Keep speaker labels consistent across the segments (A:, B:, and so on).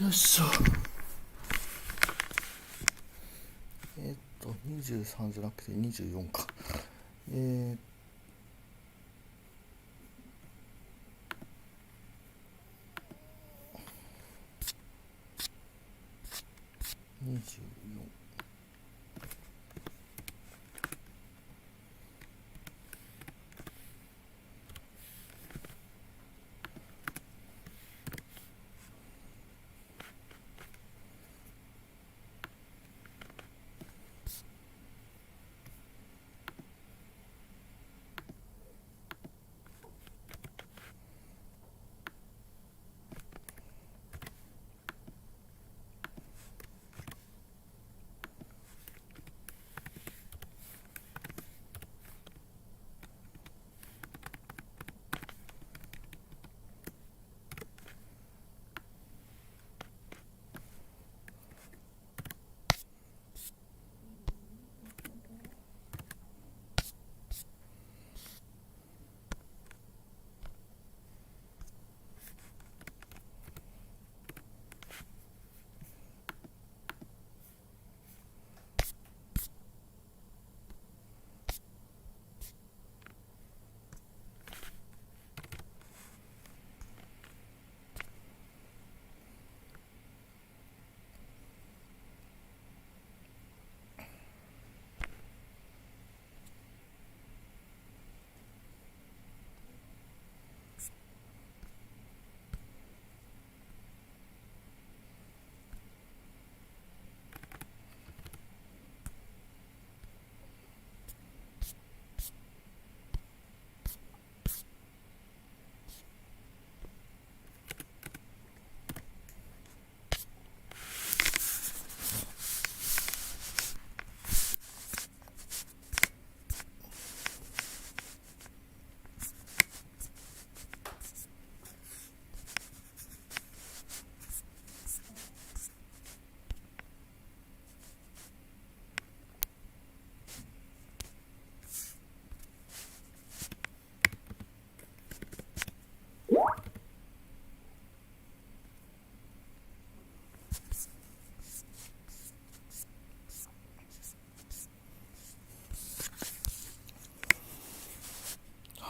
A: よいしょ。23じゃなくて24か。24。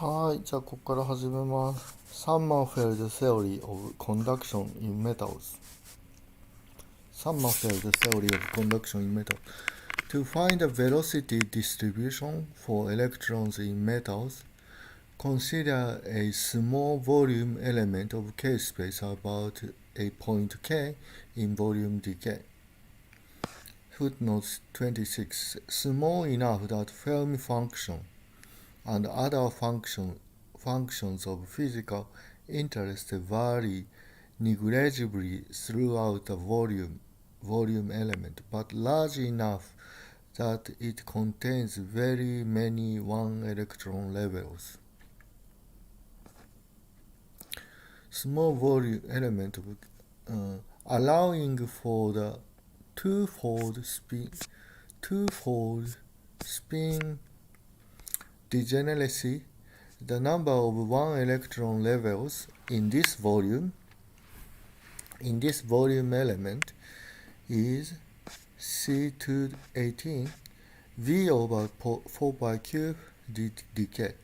A: はい、じゃあここから始めます。Sommerfeld Theory of Conduction in Metals. Sommerfeld Theory of Conduction in Metals. To find the velocity distribution for electrons in metals, consider a small volume element of K space about a point K in volume decay. Footnote 26. Small enough that Fermi function and other functions of physical interest vary negligibly throughout the volume element, but large enough that it contains very many one-electron levels. Small volume element allowing for the twofold spin degeneracy. The number of one-electron levels in this volume element is C218 V over 4 pi cube decay.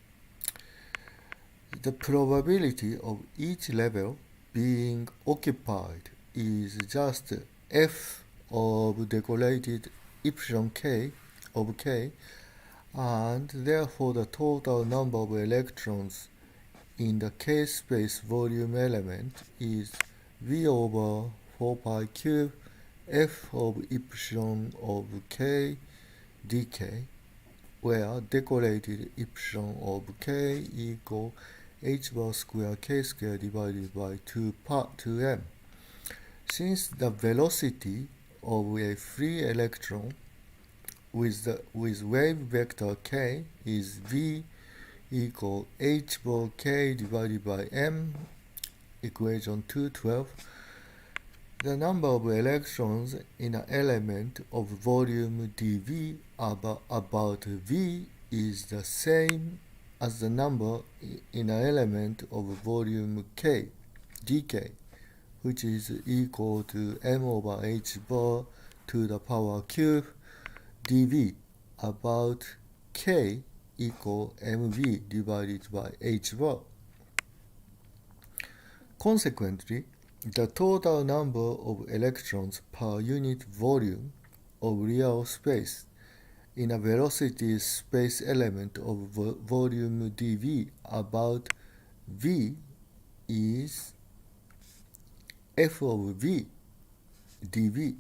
A: The probability of each level being occupied is just F of decorated epsilon K of K, and therefore the total number of electrons in the K-space volume element is V over 4 pi cube F of epsilon of K dk, where decorated epsilon of K equal h bar square K square divided by 2m. Since the velocity of a free electron with wave vector k is v equal h bar k divided by m, equation 212, the number of electrons in an element of volume dv about v is the same as the number in an element of volume k dk, which is equal to m over h bar to the power cube dv about k equal mv divided by h bar. Consequently, the total number of electrons per unit volume of real space in a velocity space element of volume dv about v is f of v dv.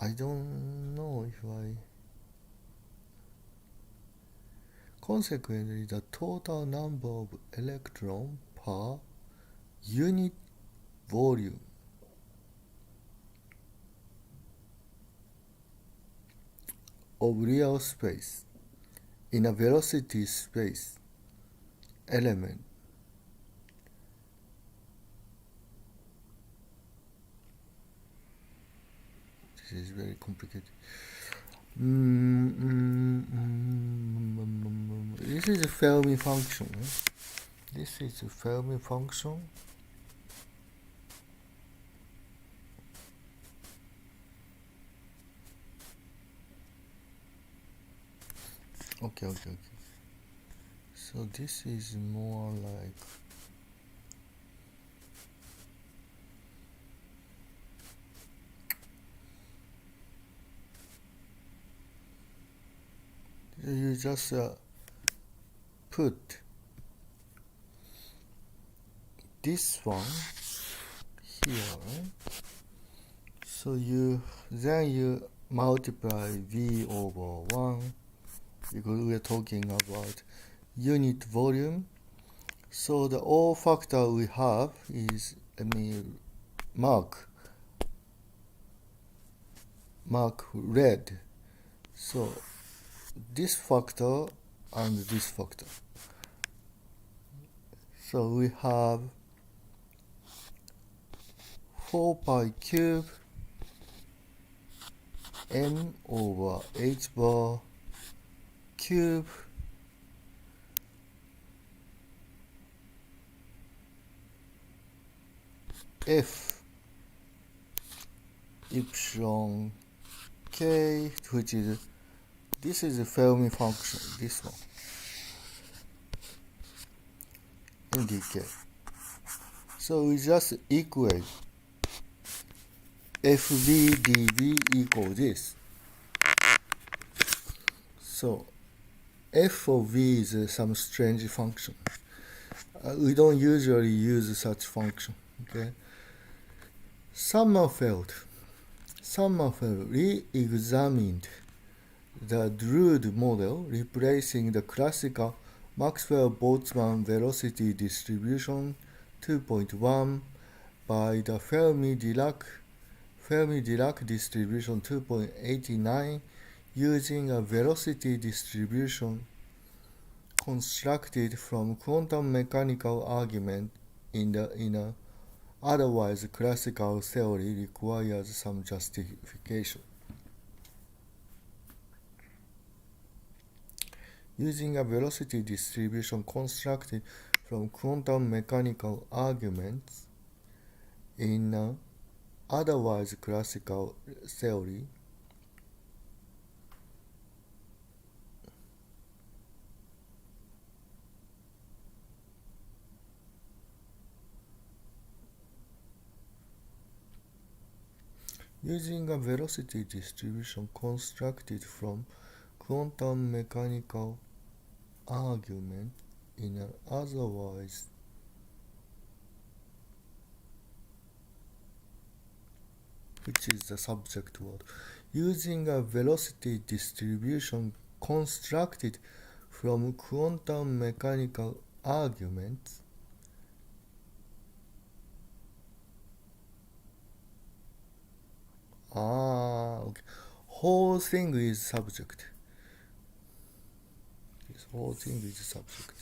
A: I don't know if Consequently, the total number of electrons per unit volume of real space in a velocity space element this is very complicated. This is a Fermi function. This is a Fermi function. Okay. So this is more like you just put this one here, right? So you multiply v over 1 because we are talking about unit volume. So the all factor we have is, let me mark red. So this factor and this factor. So we have 4 pi cube m over h bar cube f epsilon k, which is this is a Fermi function, this one, in dk. So we just equate fv dv equal this. So f of v is some strange function. We don't usually use such function. Okay. Sommerfeld re-examined the Drude model, replacing the classical Maxwell-Boltzmann velocity distribution 2.1 by the Fermi-Dirac distribution 2.89 using a velocity distribution constructed from quantum mechanical argument in a otherwise classical theory requires some justification. Using a velocity distribution constructed from quantum mechanical arguments in an otherwise classical theory using a velocity distribution constructed from quantum mechanical argument in an otherwise which is the subject word. Using a velocity distribution constructed from quantum mechanical arguments okay. Whole thing is subject. This whole thing is subject.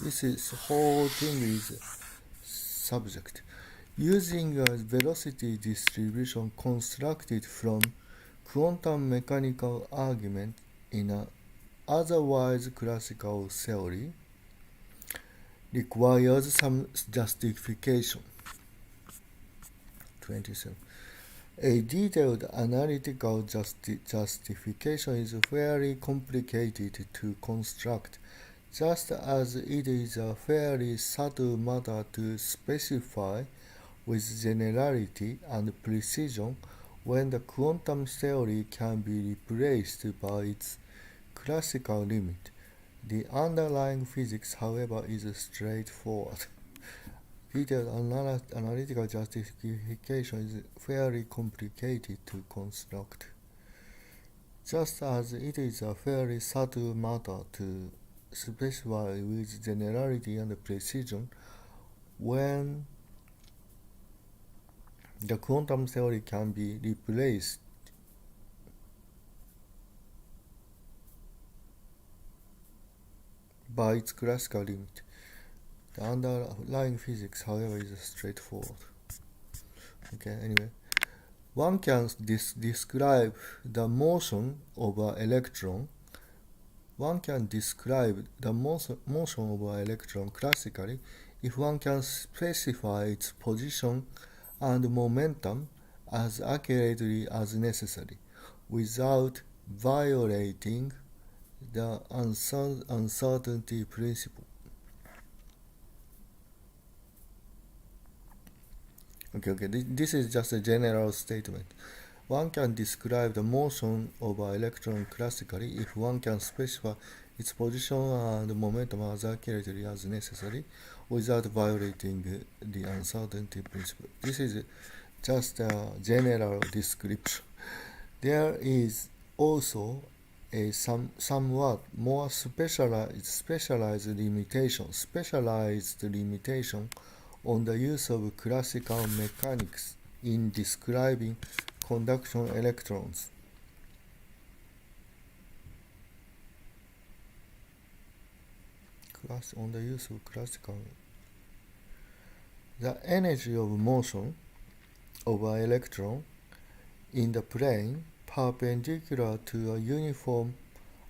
A: This is whole thing is subject. Using a velocity distribution constructed from quantum mechanical argument in an Otherwise, classical theory requires some justification. 27. A detailed analytical justification is fairly complicated to construct, just as it is a fairly subtle matter to specify with generality and precision when the quantum theory can be replaced by its classical limit. The underlying physics, however, is straightforward. Detailed analytical justification is fairly complicated to construct, just as it is a fairly subtle matter to specify with generality and precision when the quantum theory can be replaced by its classical limit. The underlying physics, however, is straightforward. Okay, anyway. One can describe the motion of an electron. One can describe the motion of an electron classically if one can specify its position and momentum as accurately as necessary, without violating the uncertainty principle. Okay, this is just a general statement. One can describe the motion of an electron classically if one can specify its position and momentum as accurately as necessary without violating the uncertainty principle. This is just a general description. There is also a somewhat more specialized limitation on the use of classical mechanics in describing conduction electrons. On the use of classical. The energy of motion of an electron in the plane perpendicular to a uniform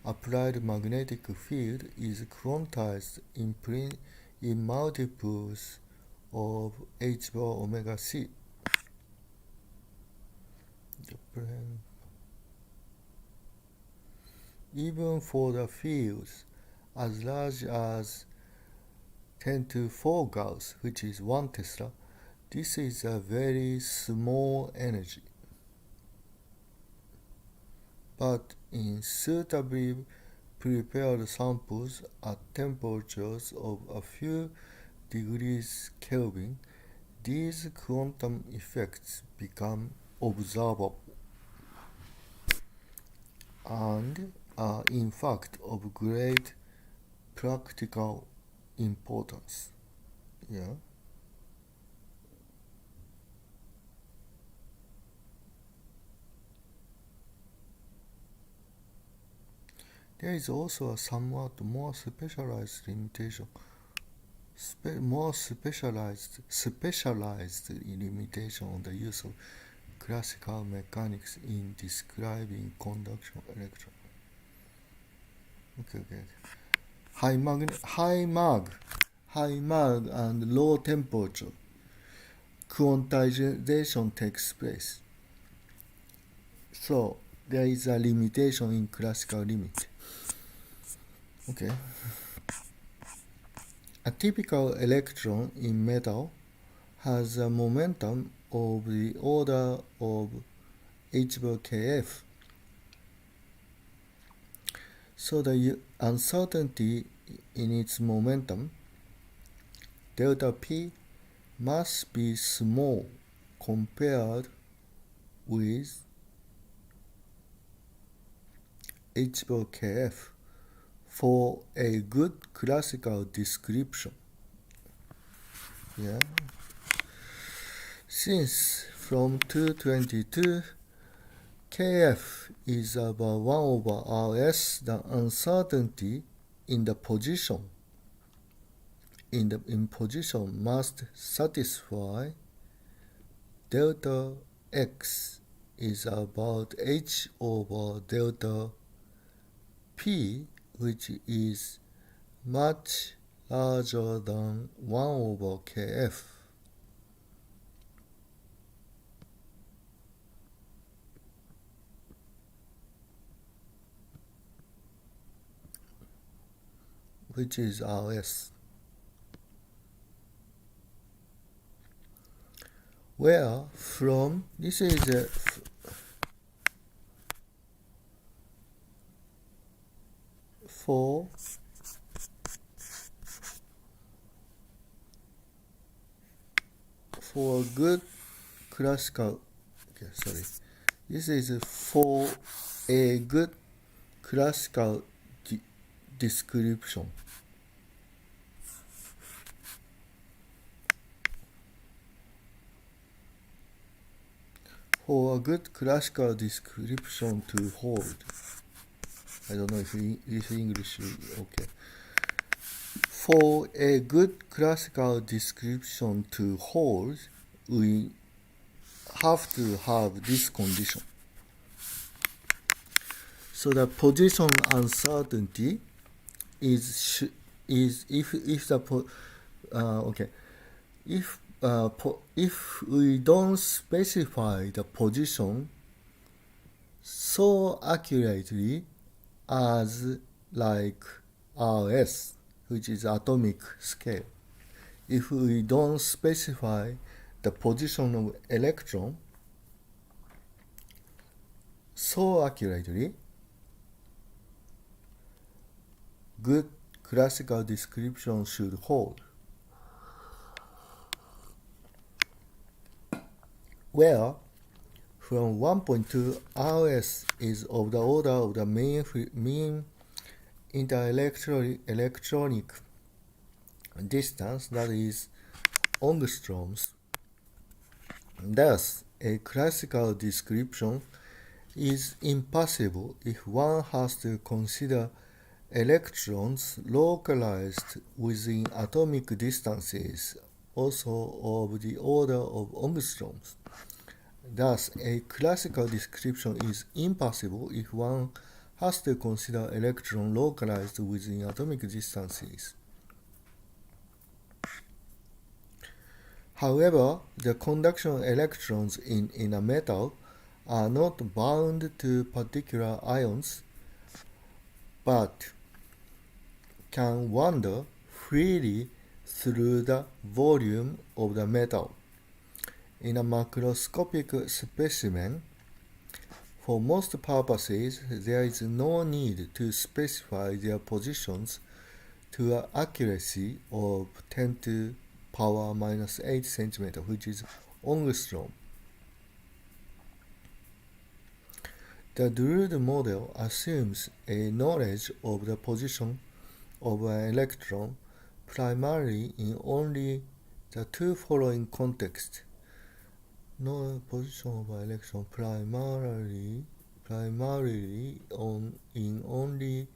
A: applied magnetic field is quantized in multiples of h bar omega c. Even for the fields as large as 10 to 4 Gauss, which is 1 Tesla, this is a very small energy. But in suitably prepared samples at temperatures of a few degrees Kelvin, these quantum effects become observable and are in fact of great practical importance. Yeah. There is also a somewhat more specialized limitation. Specialized limitation on the use of classical mechanics in describing conduction electron. Okay. High mag and low temperature quantization takes place. So there is a limitation in classical limit. Okay. A typical electron in metal has a momentum of the order of h bar kF. So the uncertainty in its momentum, delta P, must be small compared with h bar kF for a good classical description. Yeah. Since from 222 Kf is about 1 over Rs, the uncertainty in the position must satisfy delta X is about H over delta P which is much larger than 1 over kf. Which is Rs. Where from this is a for a good classical this is for a good classical description. For a good classical description to hold. I don't know if English is okay. For a good classical description to hold, we have to have this condition. So the position uncertainty is if we don't specify the position so accurately as like Rs, which is atomic scale, if we don't specify the position of electron so accurately, good classical description should hold. Where from 1.2 Rs is of the order of the mean interelectronic distance, that is angstroms. Thus, a classical description is impossible if one has to consider electrons localized within atomic distances, also of the order of angstroms. Thus, a classical description is impossible if one has to consider electrons localized within atomic distances. However, the conduction electrons in a metal are not bound to particular ions, but can wander freely through the volume of the metal. In a macroscopic specimen, for most purposes, there is no need to specify their positions to an accuracy of 10 to power minus 8 centimeter, which is angstrom. The Drude model assumes a knowledge of the position of an electron primarily in only the two following contexts. No position of an electron primarily in only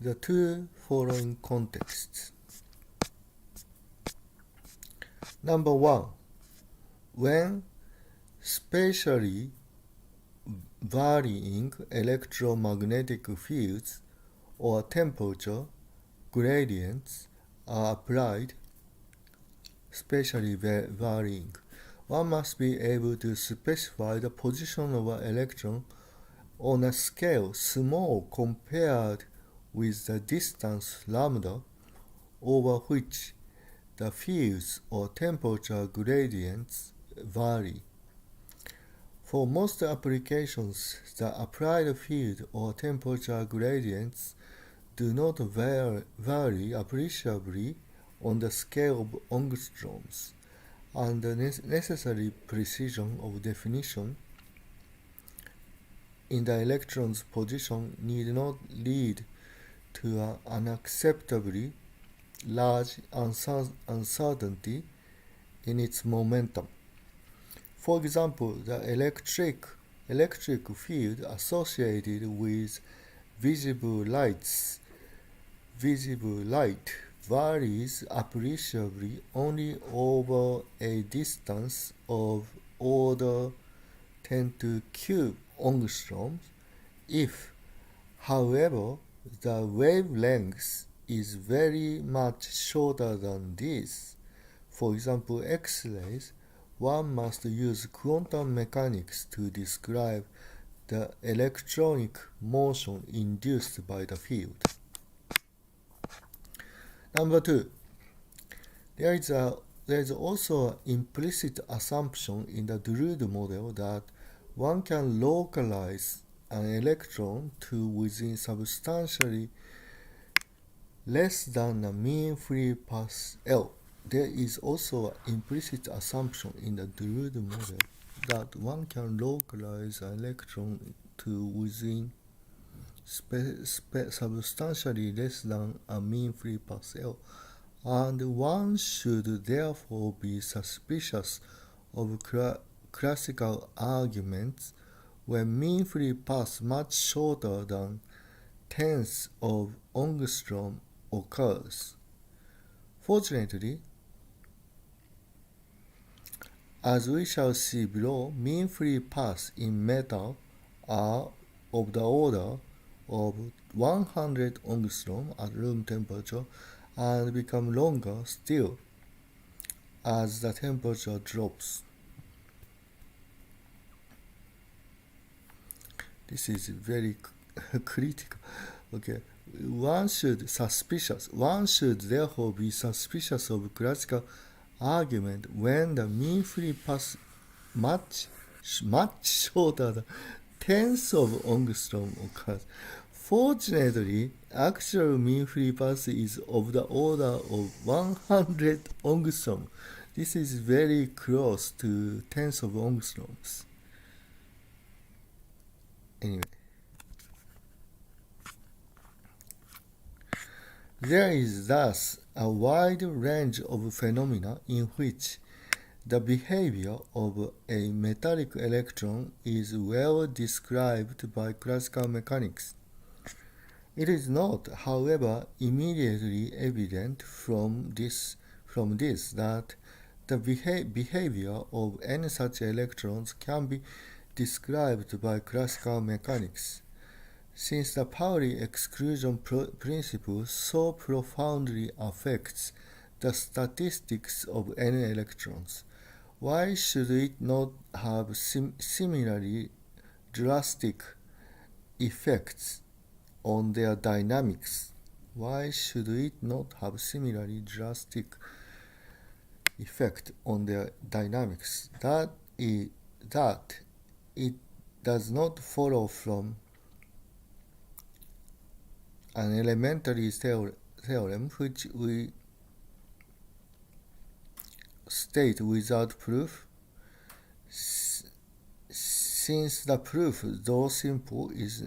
A: the two following contexts. Number 1. When spatially varying electromagnetic fields or temperature gradients are applied, spatially varying, one must be able to specify the position of an electron on a scale small compared with the distance lambda over which the fields or temperature gradients vary. For most applications, the applied field or temperature gradients do not vary appreciably on the scale of angstroms, and the necessary precision of definition in the electron's position need not lead to an unacceptably large uncertainty in its momentum. For example, the electric field associated with visible light varies appreciably only over a distance of order 10 to cube angstroms. If, however, the wavelength is very much shorter than this. For example, X-rays, one must use quantum mechanics to describe the electronic motion induced by the field. Number 2. There is also an implicit assumption in the Drude model that one can localize an electron to within substantially less than a mean free path L. There is also an implicit assumption in the Drude model that one can localize an electron to within substantially less than a mean free path L, and one should therefore be suspicious of classical arguments when mean free path much shorter than tenths of angstrom occurs. Fortunately, as we shall see below, mean free paths in metal are of the order of 100 angstrom at room temperature and become longer still as the temperature drops. This is very critical. Okay, one should therefore be suspicious of classical argument when the mean free path much shorter than tenths of angstrom occurs. Fortunately, actual mean free path is of the order of 100 angstrom. This is very close to tenths of angstroms. Anyway, there is thus a wide range of phenomena in which the behavior of a metallic electron is well described by classical mechanics. It is not, however, immediately evident from this that the behavior of any such electrons can be described by classical mechanics, since the Pauli exclusion principle so profoundly affects the statistics of any electrons. Why should it not have similarly drastic effects on their dynamics? Why should it not have similarly drastic effect on their dynamics? That it does not follow from an elementary theorem which we state without proof, since the proof, though simple, is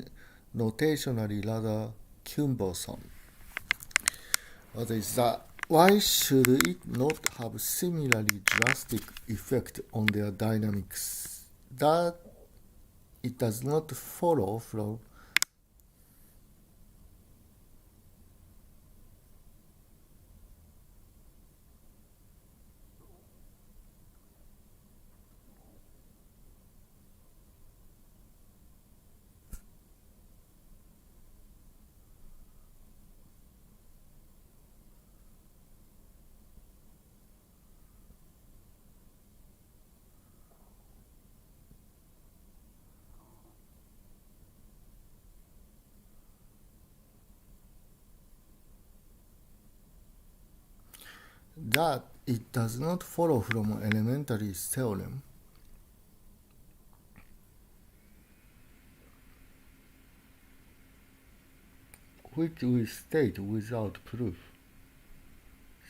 A: notationally rather cumbersome. What is that? Why should it not have similarly drastic effect on their dynamics? That it does not follow from that it does not follow from an elementary theorem which we state without proof,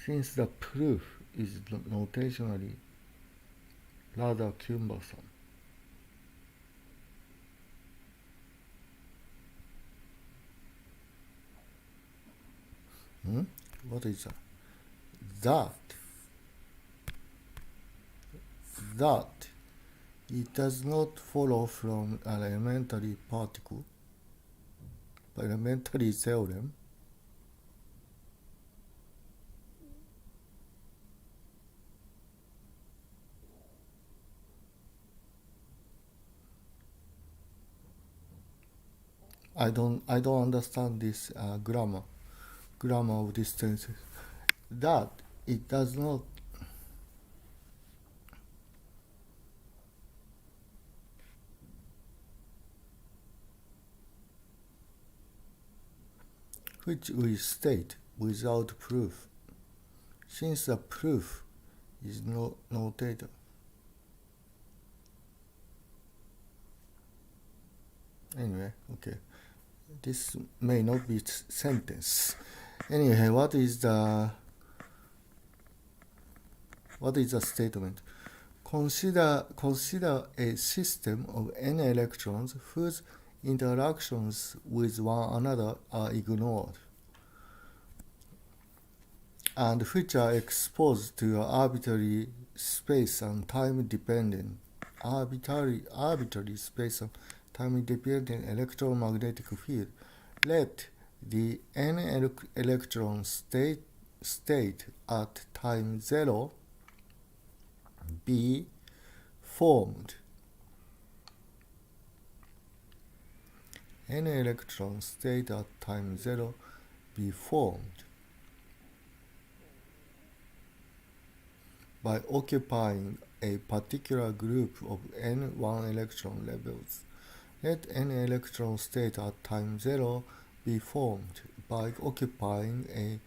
A: since the proof is notationally rather cumbersome. What is that? That it does not follow from an elementary theorem I don't understand this grammar of this sentence. That it does not which we state without proof, since the proof is notated. Anyway, okay. This may not be sentence. Anyway, what is the statement? Consider a system of n electrons whose interactions with one another are ignored and which are exposed to an arbitrary space and time dependent electromagnetic field. Let the n electron state at time 0 be formed. N electron state at time 0 be formed by occupying a particular group of n 1 electron levels. Let n electron state at time 0 be formed by occupying a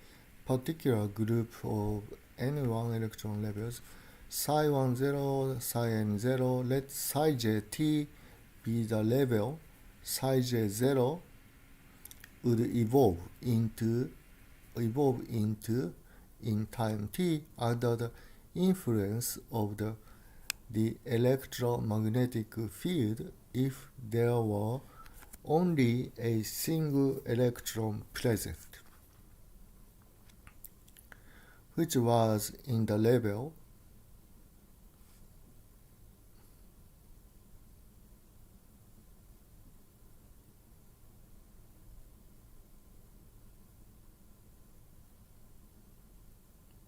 A: particular group of n 1 electron levels. Psi 1 0, psi n 0. Let psi j t be the level psi j 0 would evolve into in time t under the influence of the electromagnetic field if there were only a single electron present, which was in the level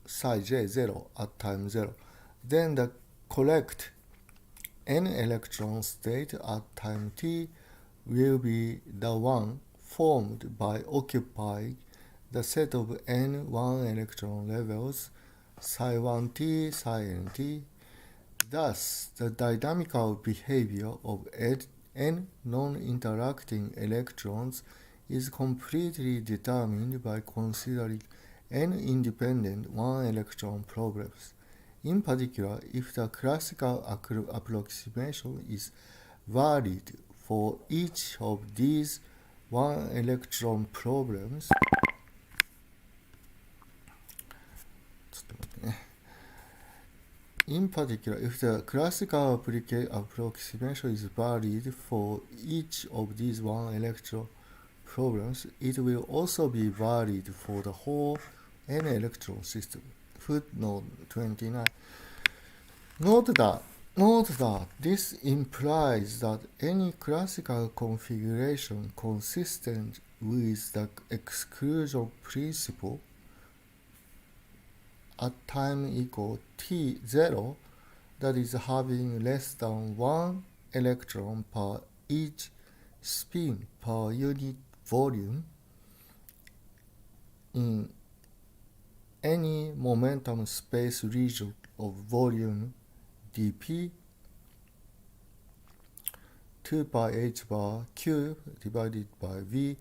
A: psi j 0 at time 0. Then the correct n electron state at time t will be the one formed by occupying the set of n 1 electron levels psi 1t, psi nt. Thus, the dynamical behavior of n non-interacting electrons is completely determined by considering n independent 1 electron problems. In particular, if the classical approximation is valid for each of these 1 electron problems, in particular, if the classical approximation is valid for each of these 1 electron problems, it will also be valid for the whole n electron system. Footnote 29. Note that this implies that any classical configuration consistent with the exclusion principle at time equal t0, that is having less than 1 electron per each spin per unit volume in any momentum space region of volume dp 2 pi h bar cube divided by v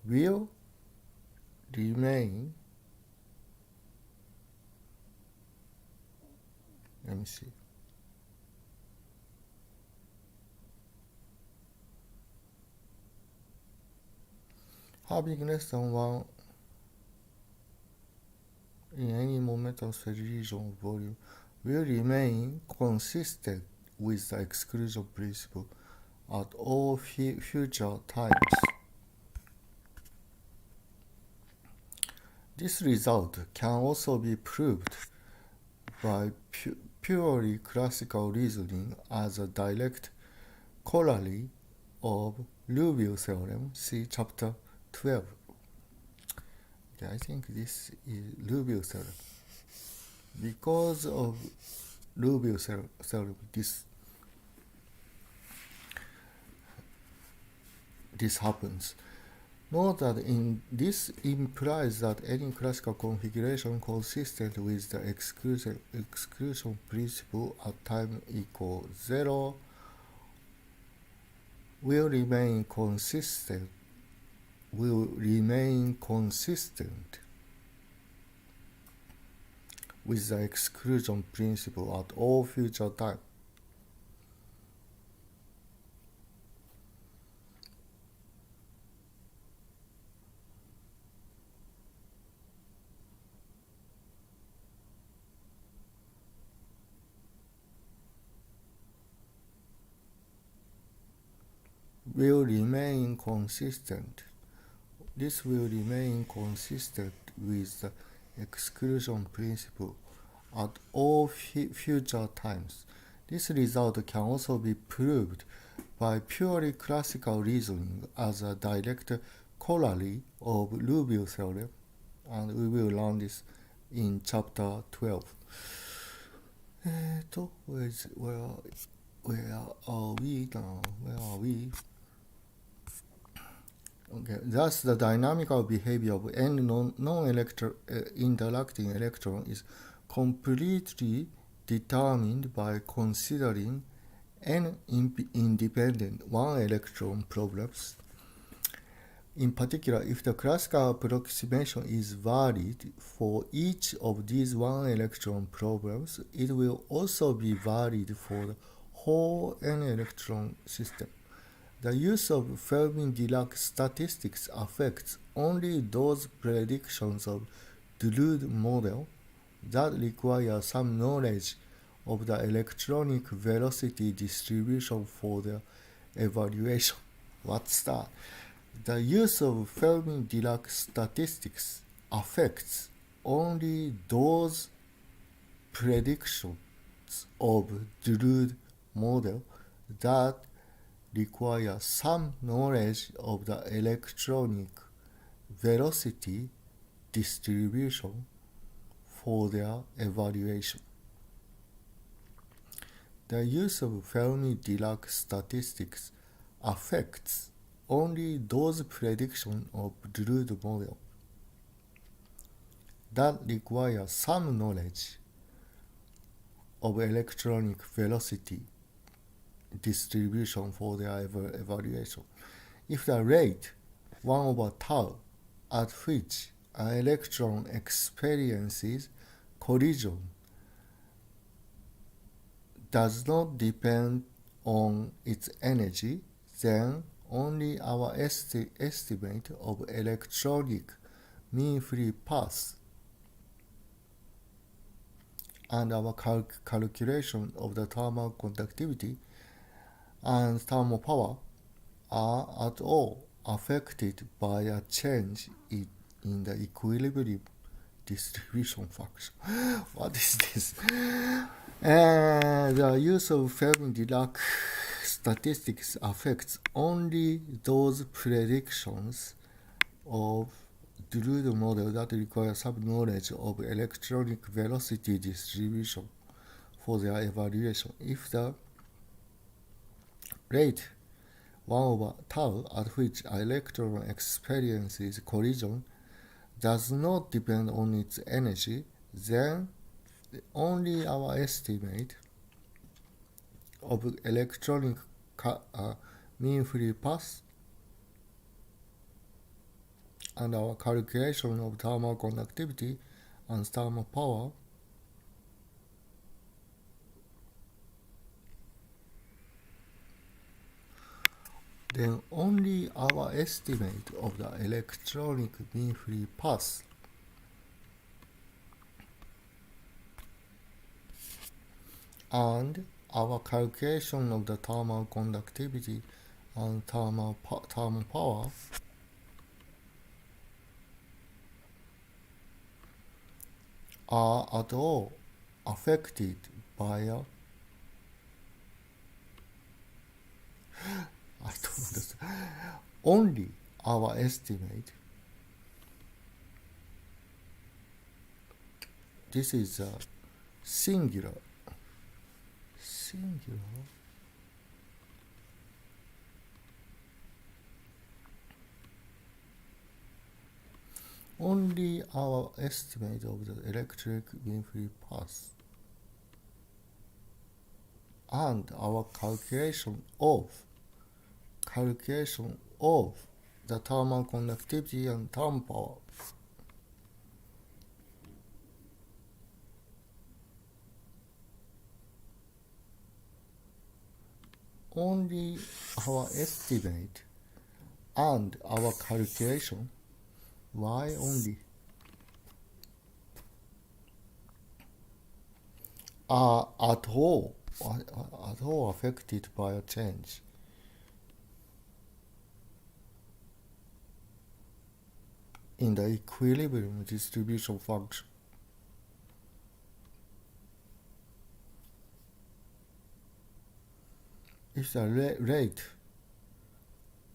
A: will remain, let me see, having less than 1 in any momentum space region of volume will remain consistent with the exclusion principle at all future times. This result can also be proved by purely classical reasoning as a direct corollary of Liouville theorem. See chapter 12. Okay, I think this is Liouville theorem. Because of Liouville this happens. Note that this implies that any classical configuration consistent with the exclusion principle at time equals 0 will remain consistent with the exclusion principle at all future time. Will remain consistent. This will remain consistent with the exclusion principle at all future times. This result can also be proved by purely classical reasoning as a direct corollary of Liouville theorem, and we will learn this in chapter 12. Where are we now? Where are we? Okay, thus the dynamical behavior of n non-interacting electron is completely determined by considering n independent one-electron problems. In particular, if the classical approximation is valid for each of these one-electron problems, it will also be valid for the whole n-electron system. The use of Fermi-Dirac statistics affects only those predictions of Drude model that require some knowledge of the electronic velocity distribution for their evaluation. What's that? The use of Fermi-Dirac statistics affects only those predictions of Drude model that require some knowledge of the electronic velocity distribution for their evaluation. The use of Fermi-Dirac statistics affects only those predictions of Drude model that require some knowledge of electronic velocity distribution for their evaluation. If the rate 1 over tau at which an electron experiences collision does not depend on its energy, then only our estimate of electronic mean free path and our calculation of the thermal conductivity and thermal power are at all affected by a change in the equilibrium distribution function. What is this? The use of Fermi-Dirac statistics affects only those predictions of Drude model that require some knowledge of electronic velocity distribution for their evaluation. If the rate 1 over tau at which an electron experiences collision does not depend on its energy, then only our estimate of electronic mean free path and our calculation of thermal conductivity and thermal power then only our estimate of the electronic mean free path and our calculation of the thermal conductivity and thermal power are at all affected by a I don't understand. Only our estimate. This is a singular. only our estimate of the electric mean free path and our calculation of the thermal conductivity and thermal power. Only our estimate and our calculation. Why only? Are at all affected by a change in the equilibrium distribution function. If the rate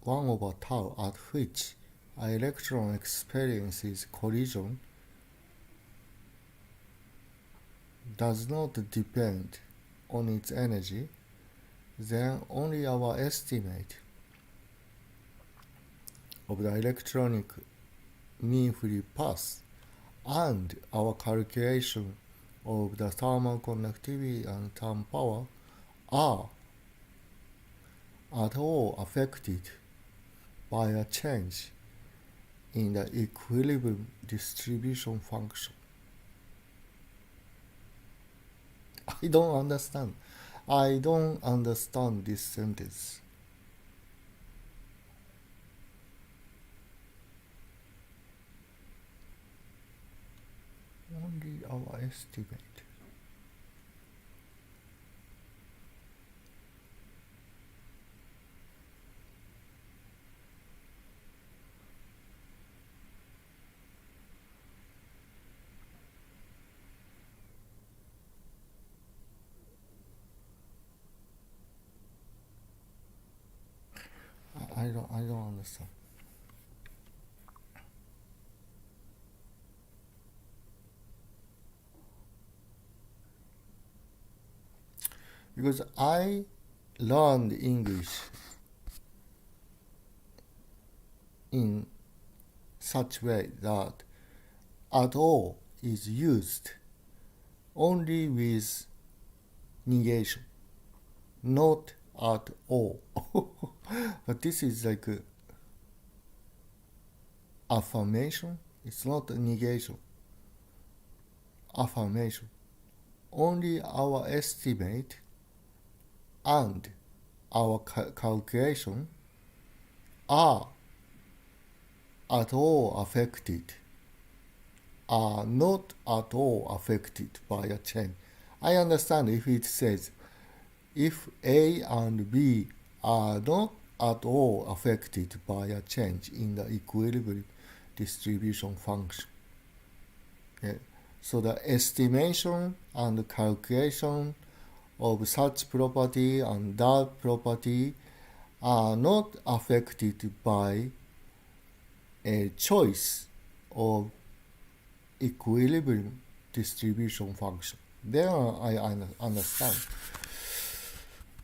A: 1 over tau at which an electron experiences collision does not depend on its energy, then only our estimate of the electronic mean free path and our calculation of the thermal conductivity and thermal power are at all affected by a change in the equilibrium distribution function. I don't understand this sentence. Only our estimate. I don't understand. Because I learned English in such way that at all is used only with negation, not at all. But this is like a affirmation. It's not a negation. Affirmation. Only our estimate and our calculation are at all affected, are not at all affected by a change. I understand if it says if A and B are not at all affected by a change in the equilibrium distribution function. Okay. So the estimation and calculation of such property and that property are not affected by a choice of equilibrium distribution function. Then I understand.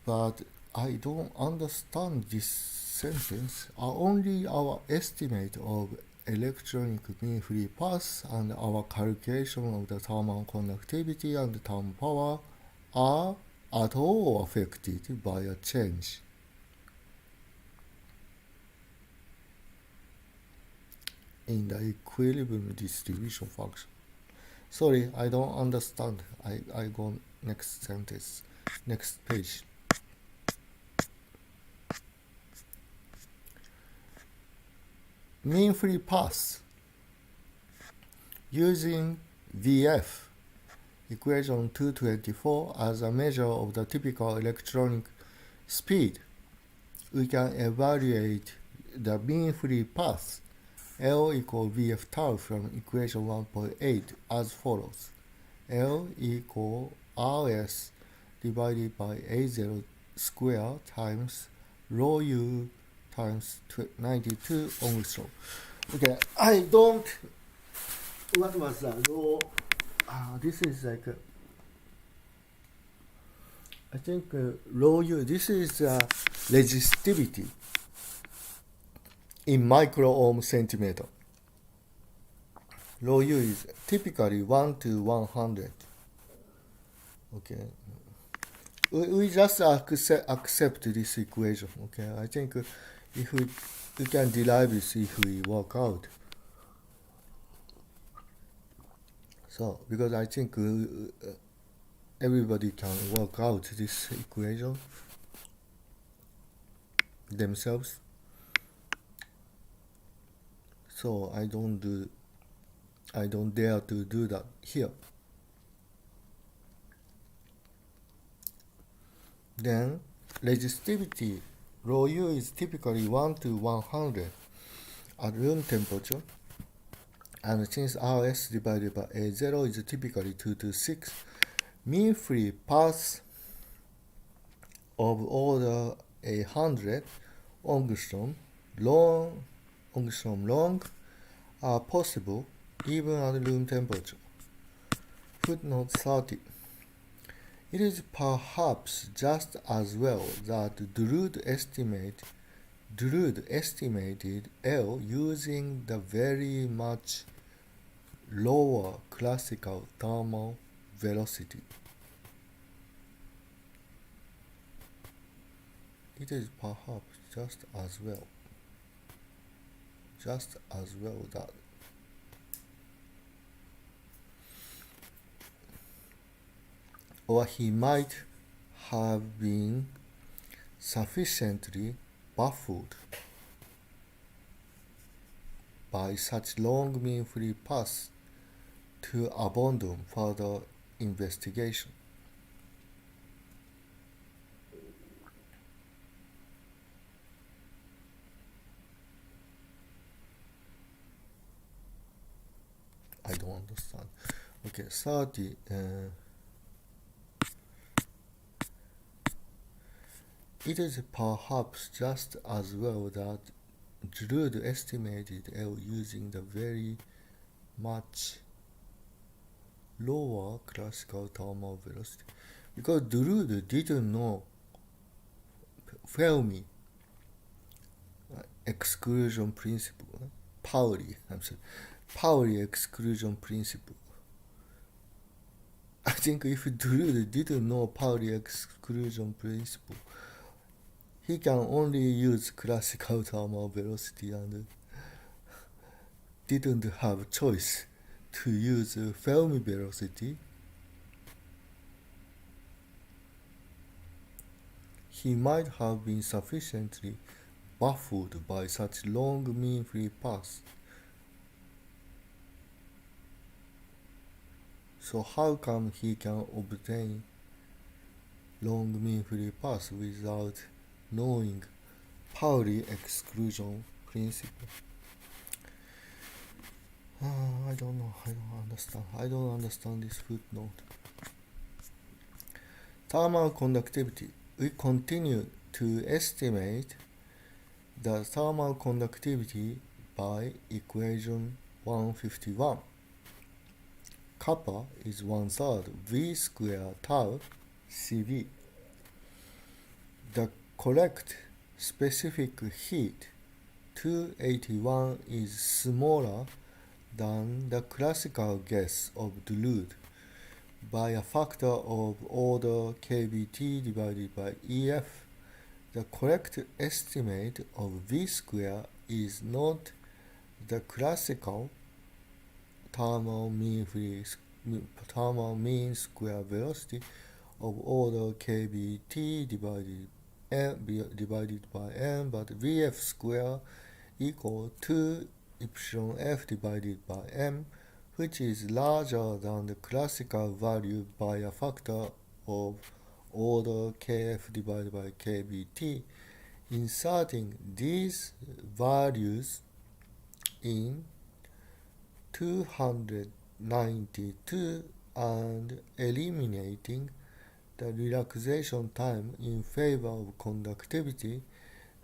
A: But I don't understand this sentence. Only our estimate of electronic mean free path and our calculation of the thermal conductivity and thermal power are at all affected by a change in the equilibrium distribution function. Sorry, I don't understand. I go next sentence, next page. Mean free path using VF equation 224 as a measure of the typical electronic speed, we can evaluate the mean free path L equal VF tau from equation 1.8 as follows. L equal RS divided by A0 square times rho U times 92 Ohm's law. Okay, I don't. What was that? Rho. This is like. I think rho U. This is resistivity in micro ohm centimeter. Rho u is typically 1 to 100. Okay. We just accept this equation. Okay. I think if we can derive this if we work out. So, because I think everybody can work out this equation themselves. So I don't dare to do that here. Then resistivity rho u is typically 1 to 100 at room temperature, and since Rs divided by A0 is typically 2 to 6, mean free paths of order 100 angstrom long are possible even at room temperature. Footnote 30. It is perhaps just as well that Drude estimated L using the very much lower classical thermal velocity. It is perhaps just as well that or he might have been sufficiently baffled by such long mean-free paths to abandon further investigation. I don't understand. Okay, 30. It is perhaps just as well that Drude estimated L using the very much lower classical thermal velocity, because Drude didn't know Fermi exclusion principle, Pauli exclusion principle. I think if Drude didn't know Pauli exclusion principle, he can only use classical thermal velocity and didn't have choice to use Fermi velocity. He might have been sufficiently baffled by such long mean-free paths. So how come he can obtain long mean-free paths without knowing Pauli exclusion principle? I don't know. I don't understand this footnote. Thermal conductivity. We continue to estimate the thermal conductivity by equation 151. Kappa is 1/3 V square tau Cv. The correct specific heat 281 is smaller than the classical guess of Drude by a factor of order kBt divided by EF. The correct estimate of V square is not the classical thermal mean square velocity of order kBt divided by m, but Vf square equal to epsilon f divided by m, which is larger than the classical value by a factor of order kf divided by kBt. Inserting these values in 292 and eliminating the relaxation time in favor of conductivity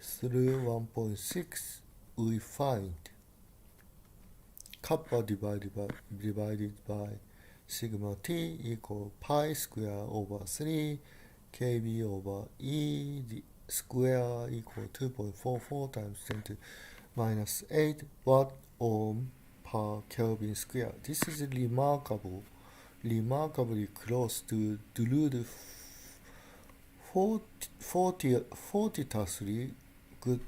A: through 1.6, we find kappa divided by sigma t equal pi square over 3 kb over e square equal 2.44 times 10 to minus 8 watt ohm per Kelvin square. This is remarkably close to Drude 43 good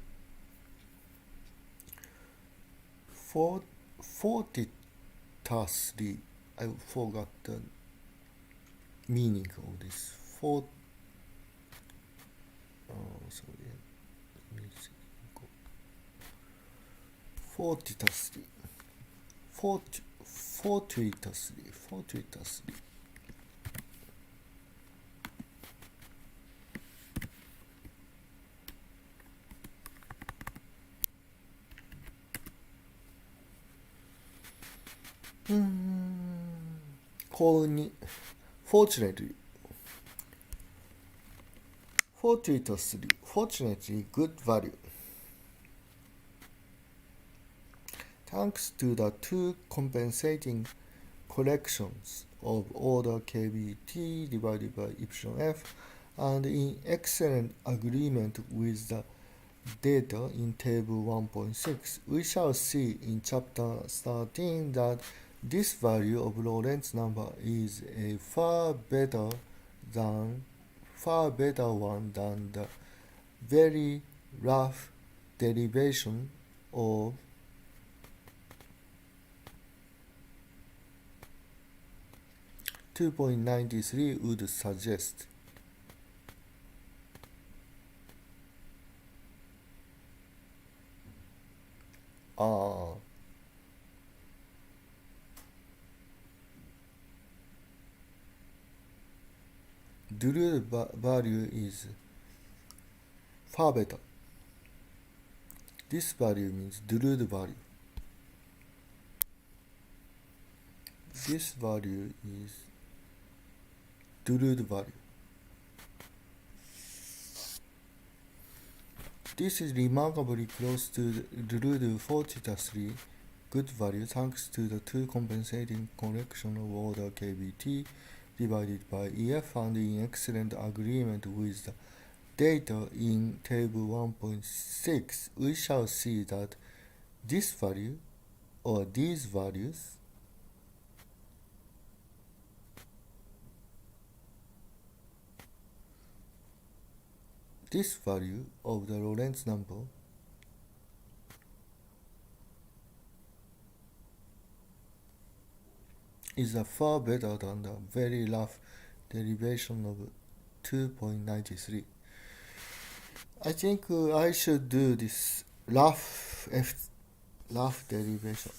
A: 43. I forgot the meaning of this. Sorry. Let me see. 43. Fortuitously. Fortunately, good value. Thanks to the two compensating corrections of order kBt divided by epsilon f, and in excellent agreement with the data in table 1.6, we shall see in chapter 13 that this value of Lorentz number is a far better one than the very rough derivation of (2.93) would suggest. Drude value is far better. This value means Drude value. This value is Drude value. This is remarkably close to Drude 43 good value thanks to the two compensating correction of order kBt divided by EF, and in excellent agreement with the data in table 1.6, we shall see that this value or these values this value of the Lorentz number is far better than the very rough derivation of 2.93. I think I should do this rough derivation.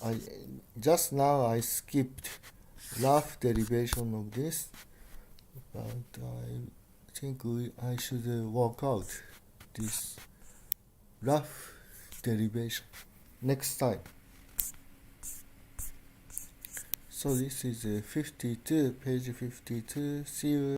A: Just now I skipped rough derivation of this, but I think I should work out this rough derivation next time. So this is page 52. See you.